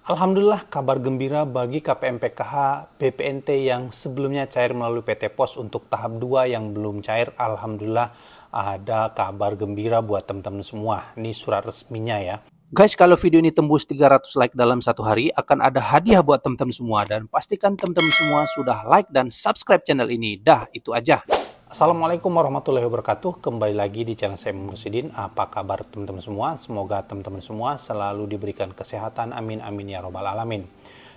Alhamdulillah, kabar gembira bagi KPM PKH BPNT yang sebelumnya cair melalui PT Pos untuk tahap 2 yang belum cair. Alhamdulillah ada kabar gembira buat teman-teman semua. Ini surat resminya ya. Guys, kalau video ini tembus 300 like dalam satu hari, akan ada hadiah buat teman-teman semua. Dan pastikan teman-teman semua sudah like dan subscribe channel ini. Dah, itu aja. Assalamualaikum warahmatullahi wabarakatuh. Kembali lagi di channel saya Mursidin. Apa kabar teman-teman semua? Semoga teman-teman semua selalu diberikan kesehatan. Amin amin ya robbal alamin.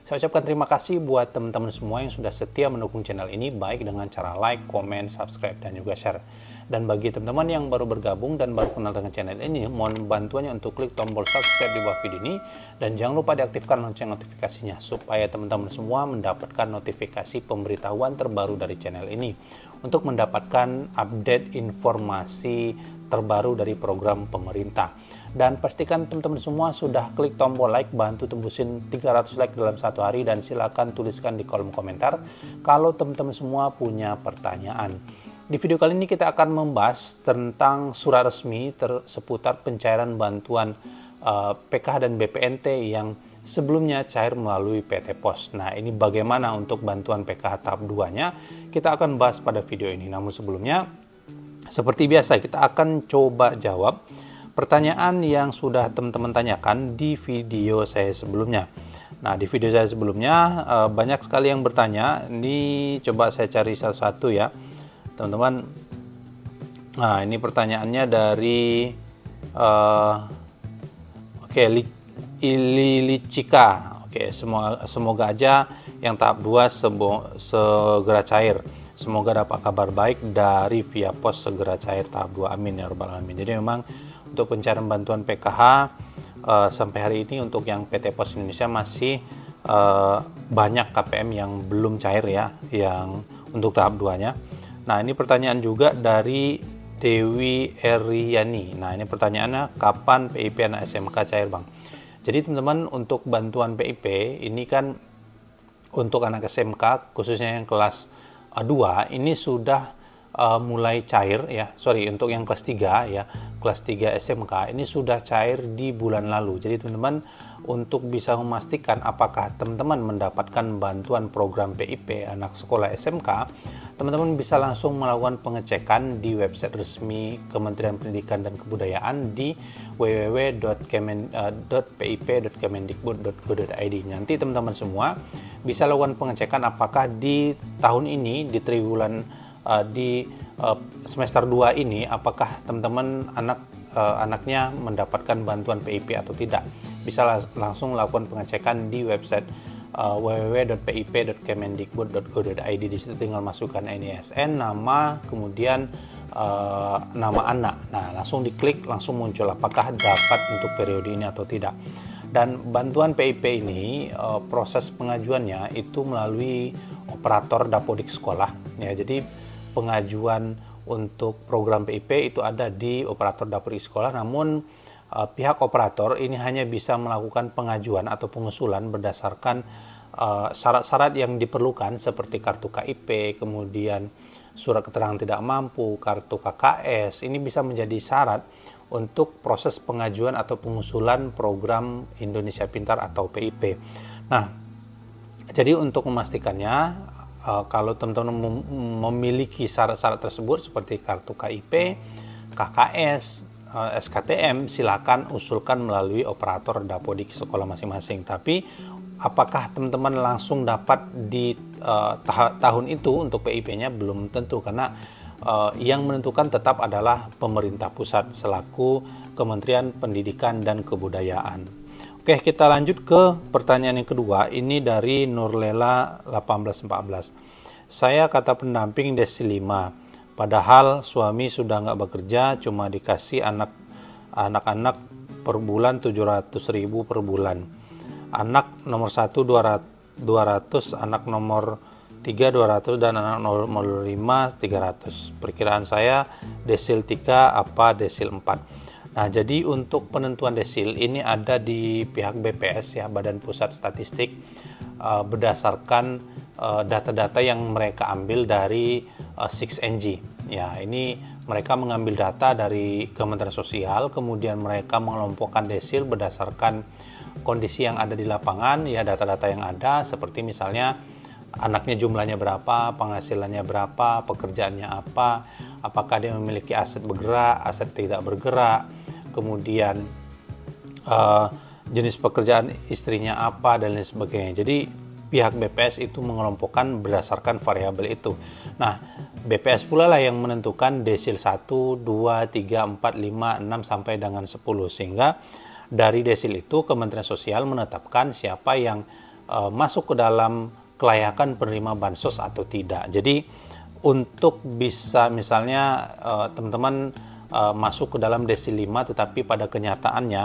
Saya ucapkan terima kasih buat teman-teman semua yang sudah setia mendukung channel ini, baik dengan cara like, komen, subscribe, dan juga share. Dan bagi teman-teman yang baru bergabung dan baru kenal dengan channel ini, mohon bantuannya untuk klik tombol subscribe di bawah video ini. Dan jangan lupa diaktifkan lonceng notifikasinya, supaya teman-teman semua mendapatkan notifikasi pemberitahuan terbaru dari channel ini. Untuk mendapatkan update informasi terbaru dari program pemerintah. Dan pastikan teman-teman semua sudah klik tombol like, bantu tembusin 300 like dalam satu hari, dan silakan tuliskan di kolom komentar kalau teman-teman semua punya pertanyaan. Di video kali ini kita akan membahas tentang surat resmi seputar pencairan bantuan PKH dan BPNT yang sebelumnya cair melalui PT Pos. Nah, ini bagaimana untuk bantuan PKH tahap 2-nya? Kita akan bahas pada video ini. Namun sebelumnya, seperti biasa, kita akan coba jawab pertanyaan yang sudah teman-teman tanyakan di video saya sebelumnya. Nah, di video saya sebelumnya banyak sekali yang bertanya. Ini coba saya cari satu-satu ya, teman-teman. Nah, ini pertanyaannya dari Lilicika. Oke, semoga aja yang tahap 2 segera cair. Semoga dapat kabar baik dari via pos segera cair tahap 2. Amin ya rabbal alamin. Jadi memang untuk pencairan bantuan PKH sampai hari ini untuk yang PT Pos Indonesia masih banyak KPM yang belum cair ya, yang untuk tahap 2-nya. Nah, ini pertanyaan juga dari Dewi Eriani. Nah, ini pertanyaannya, kapan PIP anak SMK cair, Bang? Jadi teman-teman, untuk bantuan PIP ini kan untuk anak SMK khususnya yang kelas 2 ini sudah mulai cair ya. Sorry, untuk yang kelas 3 ya, kelas 3 SMK ini sudah cair di bulan lalu. Jadi teman-teman, untuk bisa memastikan apakah teman-teman mendapatkan bantuan program PIP anak sekolah SMK, teman-teman bisa langsung melakukan pengecekan di website resmi Kementerian Pendidikan dan Kebudayaan di www.pip.kemendikbud.go.id. Nanti teman-teman semua bisa lakukan pengecekan apakah di tahun ini, di triwulan di semester 2 ini, apakah teman-teman anaknya mendapatkan bantuan PIP atau tidak. Bisa langsung lakukan pengecekan di website www.pip.kemendikbud.go.id. Di situ tinggal masukkan NISN, nama, kemudian nama anak. Nah, langsung diklik, langsung muncul apakah dapat untuk periode ini atau tidak. Dan bantuan PIP ini proses pengajuannya itu melalui operator dapodik sekolah ya. Jadi pengajuan untuk program PIP itu ada di operator dapodik sekolah, namun pihak operator ini hanya bisa melakukan pengajuan atau pengusulan berdasarkan syarat-syarat yang diperlukan seperti kartu KIP, kemudian surat keterangan tidak mampu, kartu KKS. Ini bisa menjadi syarat untuk proses pengajuan atau pengusulan program Indonesia Pintar atau PIP. Nah, jadi untuk memastikannya, kalau teman-teman memiliki syarat-syarat tersebut seperti kartu KIP, KKS, SKTM, silakan usulkan melalui operator dapodik sekolah masing-masing. Tapi apakah teman-teman langsung dapat di tahun itu untuk PIP-nya belum tentu, karena yang menentukan tetap adalah pemerintah pusat selaku Kementerian Pendidikan dan Kebudayaan. Oke, kita lanjut ke pertanyaan yang kedua. Ini dari Nurlela 1814. Saya kata pendamping Desi 5. Padahal suami sudah nggak bekerja, cuma dikasih anak-anak per bulan 700.000 per bulan. Anak nomor 1 200, anak nomor 3 200, dan anak nomor 5 300. Perkiraan saya desil 3 apa desil 4. Nah, jadi untuk penentuan desil ini ada di pihak BPS ya, Badan Pusat Statistik, berdasarkan data-data yang mereka ambil dari 6NG. Ya, ini mereka mengambil data dari Kementerian Sosial, kemudian mereka mengelompokkan desil berdasarkan kondisi yang ada di lapangan, ya data-data yang ada seperti misalnya anaknya jumlahnya berapa, penghasilannya berapa, pekerjaannya apa, apakah dia memiliki aset bergerak, aset tidak bergerak, kemudian jenis pekerjaan istrinya apa, dan lain sebagainya. Jadi pihak BPS itu mengelompokkan berdasarkan variabel itu. Nah, BPS pula lah yang menentukan desil 1, 2, 3, 4, 5, 6 sampai dengan 10. Sehingga dari desil itu Kementerian Sosial menetapkan siapa yang masuk ke dalam kelayakan penerima bansos atau tidak. Jadi untuk bisa misalnya teman-teman masuk ke dalam desil 5 tetapi pada kenyataannya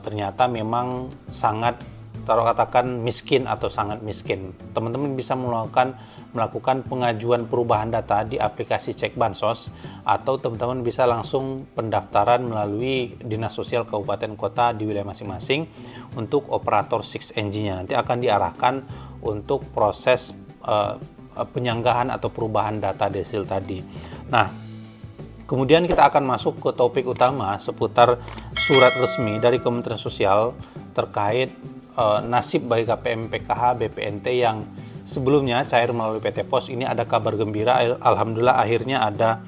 ternyata memang sangat katakan miskin atau sangat miskin, teman-teman bisa melakukan pengajuan perubahan data di aplikasi Cek Bansos, atau teman-teman bisa langsung pendaftaran melalui Dinas Sosial Kabupaten Kota di wilayah masing-masing untuk operator 6NG-nya. Nanti akan diarahkan untuk proses penyanggahan atau perubahan data desil tadi. Nah, kemudian kita akan masuk ke topik utama seputar surat resmi dari Kementerian Sosial terkait nasib bagi KPM PKH BPNT yang sebelumnya cair melalui PT Pos. Ini ada kabar gembira, alhamdulillah akhirnya ada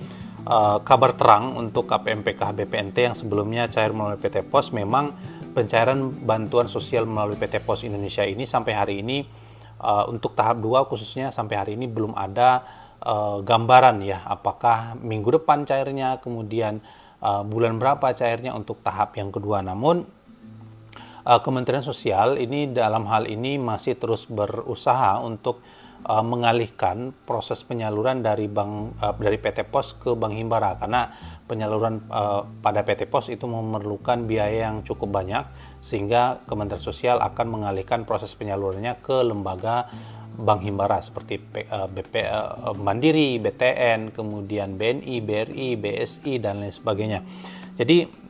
kabar terang untuk KPM PKH BPNT yang sebelumnya cair melalui PT Pos. Memang pencairan bantuan sosial melalui PT Pos Indonesia ini sampai hari ini untuk tahap 2 khususnya sampai hari ini belum ada gambaran ya, apakah minggu depan cairnya, kemudian bulan berapa cairnya untuk tahap yang kedua. Namun Kementerian Sosial ini dalam hal ini masih terus berusaha untuk mengalihkan proses penyaluran dari PT Pos ke Bank Himbara, karena penyaluran pada PT Pos itu memerlukan biaya yang cukup banyak, sehingga Kementerian Sosial akan mengalihkan proses penyalurannya ke lembaga Bank Himbara seperti Mandiri, BTN, kemudian BNI, BRI, BSI, dan lain sebagainya. Jadi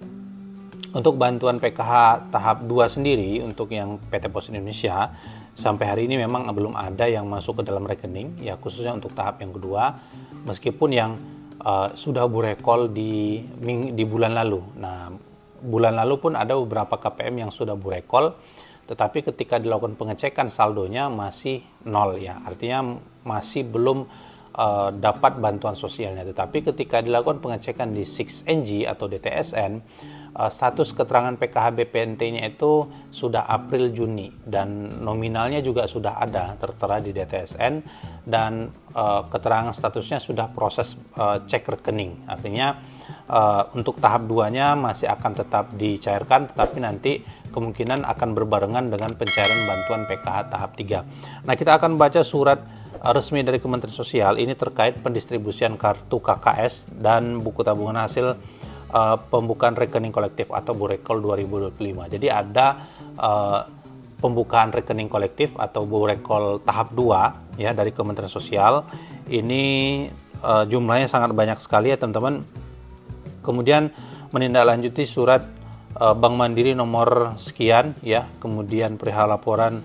untuk bantuan PKH tahap 2 sendiri untuk yang PT Pos Indonesia sampai hari ini memang belum ada yang masuk ke dalam rekening ya, khususnya untuk tahap yang kedua, meskipun yang sudah burekol di bulan lalu. Nah, bulan lalu pun ada beberapa KPM yang sudah burekol, tetapi ketika dilakukan pengecekan saldonya masih nol ya, artinya masih belum dapat bantuan sosialnya. Tetapi ketika dilakukan pengecekan di 6NG atau DTSN, status keterangan PKH BPNT-nya itu sudah April Juni, dan nominalnya juga sudah ada tertera di DTSN, dan keterangan statusnya sudah proses cek rekening. Artinya untuk tahap 2-nya masih akan tetap dicairkan, tetapi nanti kemungkinan akan berbarengan dengan pencairan bantuan PKH tahap 3. Nah, kita akan baca surat resmi dari Kementerian Sosial ini terkait pendistribusian kartu KKS dan buku tabungan hasil pembukaan rekening kolektif atau Burekol 2025. Jadi ada pembukaan rekening kolektif atau Burekol tahap 2 ya dari Kementerian Sosial. Ini jumlahnya sangat banyak sekali ya teman-teman. Kemudian menindaklanjuti surat Bank Mandiri nomor sekian ya, kemudian perihal laporan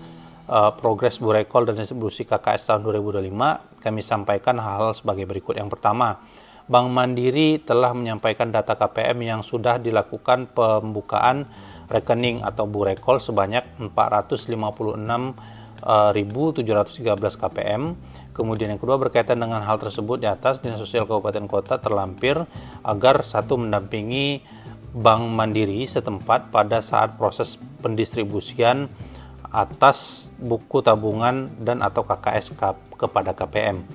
progres Burekol dan distribusi KKS tahun 2025, kami sampaikan hal-hal sebagai berikut. Yang pertama, Bank Mandiri telah menyampaikan data KPM yang sudah dilakukan pembukaan rekening atau Burekol sebanyak 456.713 KPM. Kemudian yang kedua, berkaitan dengan hal tersebut di atas, Dinas Sosial Kabupaten Kota terlampir agar satu mendampingi Bank Mandiri setempat pada saat proses pendistribusian atas buku tabungan dan atau KKS kepada KPM.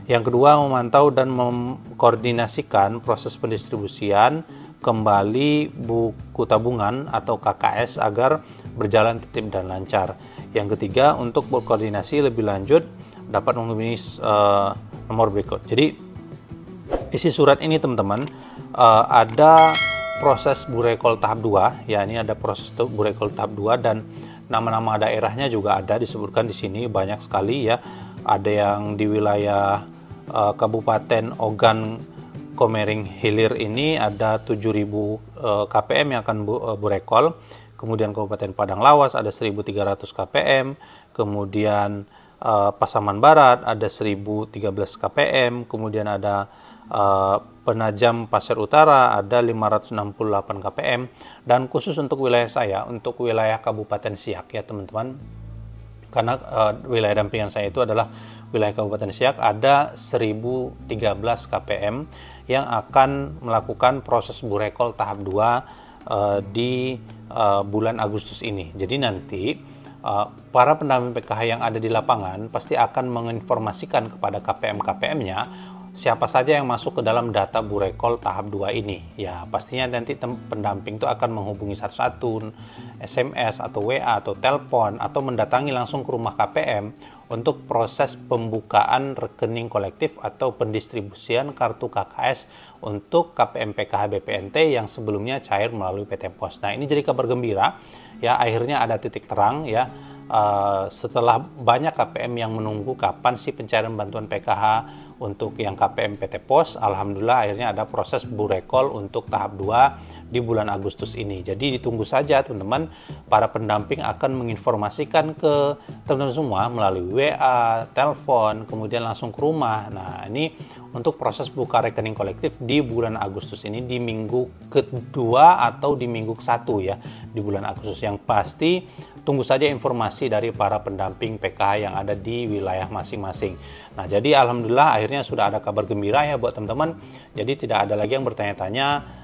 Yang kedua, memantau dan mengkoordinasikan proses pendistribusian kembali buku tabungan atau KKS agar berjalan tertib dan lancar. Yang ketiga, untuk berkoordinasi lebih lanjut dapat menghubungi nomor berikut. Jadi isi surat ini teman-teman ada proses Burekol tahap 2 ya, ini ada proses Burekol tahap 2 dan nama-nama daerahnya juga ada disebutkan di sini, banyak sekali ya. Ada yang di wilayah Kabupaten Ogan Komering Hilir ini ada 7.000 KPM yang akan Burekol. Kemudian Kabupaten Padang Lawas ada 1.300 KPM. Kemudian Pasaman Barat ada 1.013 KPM. Kemudian ada Penajam Pasir Utara ada 568 kpm, dan khusus untuk wilayah saya, untuk wilayah Kabupaten Siak ya teman-teman, karena wilayah dampingan saya itu adalah wilayah Kabupaten Siak, ada 1013 kpm yang akan melakukan proses burekol tahap 2 di bulan Agustus ini. Jadi nanti para pendamping PKH yang ada di lapangan pasti akan menginformasikan kepada KPM-KPM-nya siapa saja yang masuk ke dalam data burekol tahap 2 ini. Ya, pastinya nanti pendamping itu akan menghubungi satu-satu, SMS atau WA atau telepon, atau mendatangi langsung ke rumah KPM untuk proses pembukaan rekening kolektif atau pendistribusian kartu KKS untuk KPM PKH BPNT yang sebelumnya cair melalui PT Pos. Nah, ini jadi kabar gembira ya, akhirnya ada titik terang ya. Setelah banyak KPM yang menunggu kapan sih pencairan bantuan PKH untuk yang KPM PT Pos, alhamdulillah akhirnya ada proses burekol untuk tahap 2 di bulan Agustus ini. Jadi ditunggu saja teman-teman, para pendamping akan menginformasikan ke teman-teman semua melalui WA, telepon, kemudian langsung ke rumah. Nah, ini untuk proses buka rekening kolektif di bulan Agustus ini, di minggu kedua atau di minggu ke-1 ya, di bulan Agustus. Yang pasti tunggu saja informasi dari para pendamping PKH yang ada di wilayah masing-masing. Nah, jadi alhamdulillah akhirnya sudah ada kabar gembira ya buat teman-teman. Jadi tidak ada lagi yang bertanya-tanya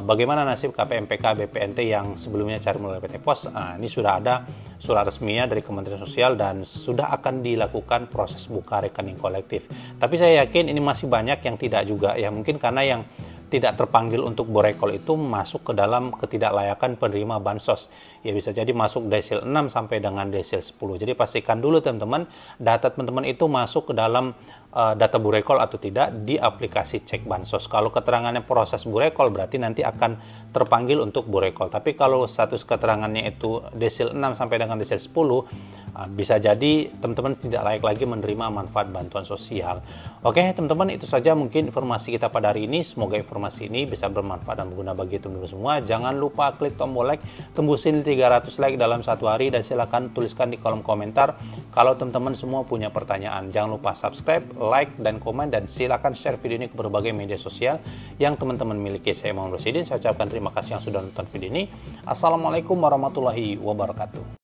bagaimana nasib KPM PKH BPNT yang sebelumnya cair melalui PT Pos. Nah, ini sudah ada surat resminya dari Kementerian Sosial dan sudah akan dilakukan proses buka rekening kolektif. Tapi saya yakin ini masih banyak yang tidak juga ya, mungkin karena yang tidak terpanggil untuk burekol itu masuk ke dalam ketidaklayakan penerima bansos. Ya, bisa jadi masuk desil 6 sampai dengan desil 10. Jadi pastikan dulu teman-teman, data teman-teman itu masuk ke dalam data burekol atau tidak di aplikasi cek bansos. Kalau keterangannya proses burekol berarti nanti akan terpanggil untuk burekol. Tapi kalau status keterangannya itu desil 6 sampai dengan desil 10, bisa jadi teman-teman tidak layak lagi menerima manfaat bantuan sosial. Oke teman-teman, itu saja mungkin informasi kita pada hari ini. Semoga informasi ini bisa bermanfaat dan berguna bagi teman-teman semua. Jangan lupa klik tombol like, tembusin 300 like dalam satu hari, dan silahkan tuliskan di kolom komentar kalau teman-teman semua punya pertanyaan. Jangan lupa subscribe, like, dan komen, dan silakan share video ini ke berbagai media sosial yang teman-teman miliki. Saya Muhammad Rosidin, saya ucapkan terima kasih yang sudah nonton video ini. Assalamualaikum warahmatullahi wabarakatuh.